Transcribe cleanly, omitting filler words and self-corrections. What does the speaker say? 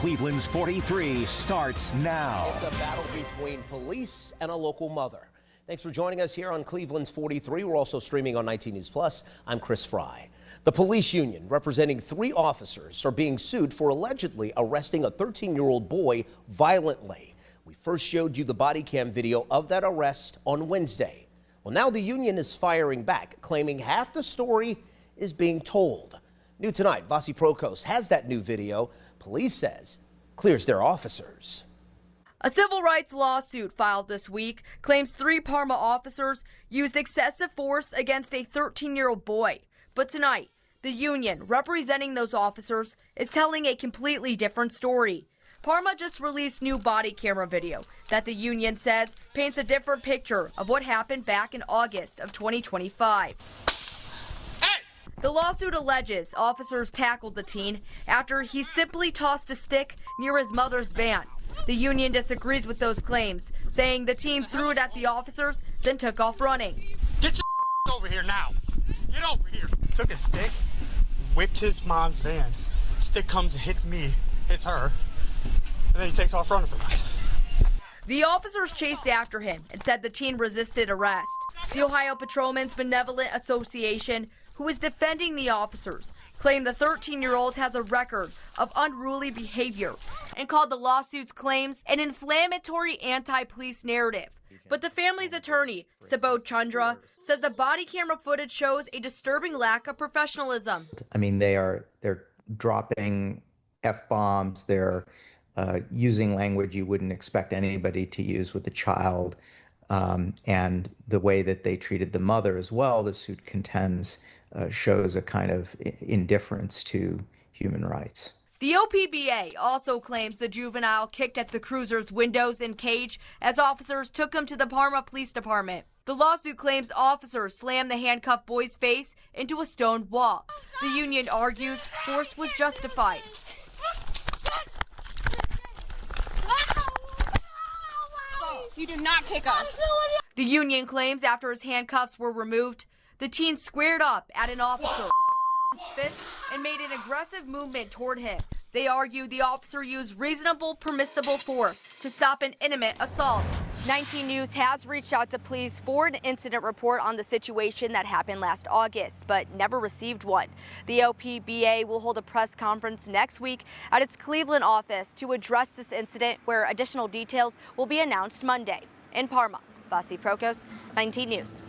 Cleveland's 43 starts now. It's a battle between police and a local mother. Thanks for joining us here on Cleveland's 43. We're also streaming on 19 News Plus. I'm Chris Fry. The police union, representing 3 officers, are being sued for allegedly arresting a 13-year-old boy violently. We first showed you the body cam video of that arrest on Wednesday. Well, now the union is firing back, claiming half the story is being told. New tonight, Vasi Prokos has that new video. Police says clears their officers. A civil rights lawsuit filed this week claims 3 Parma officers used excessive force against a 13-year-old boy. But tonight, the union representing those officers is telling a completely different story. Parma just released new body camera video that the union says paints a different picture of what happened back in August of 2025. The lawsuit alleges officers tackled the teen after he simply tossed a stick near his mother's van. The union disagrees with those claims, saying the teen threw it at the officers, then took off running. Get your over here now. Get over here. Took a stick, whipped his mom's van. Stick comes and hits me, hits her, and then he takes off running from us. The officers chased after him and said the teen resisted arrest. The Ohio Patrolmen's Benevolent Association, who is defending the officers, claimed the 13-year-old has a record of unruly behavior and called the lawsuit's claims an inflammatory anti-police narrative. But the family's attorney, Subodh Chandra, says the body camera footage shows a disturbing lack of professionalism. I mean, they're dropping F-bombs, they're using language you wouldn't expect anybody to use with a child, and the way that they treated the mother as well, the suit contends, shows a kind of indifference to human rights. The OPBA also claims the juvenile kicked at the cruiser's windows and cage as officers took him to the Parma Police Department. The lawsuit claims officers slammed the handcuffed boy's face into a stone wall. The union argues force was justified. You do not kick us. The union claims after his handcuffs were removed, the teen squared up at an officer fist and made an aggressive movement toward him. They argue the officer used reasonable, permissible force to stop an intimate assault. 19 News has reached out to police for an incident report on the situation that happened last August, but never received one. The OPBA will hold a press conference next week at its Cleveland office to address this incident, where additional details will be announced Monday. In Parma, Vasi Prokos, 19 News.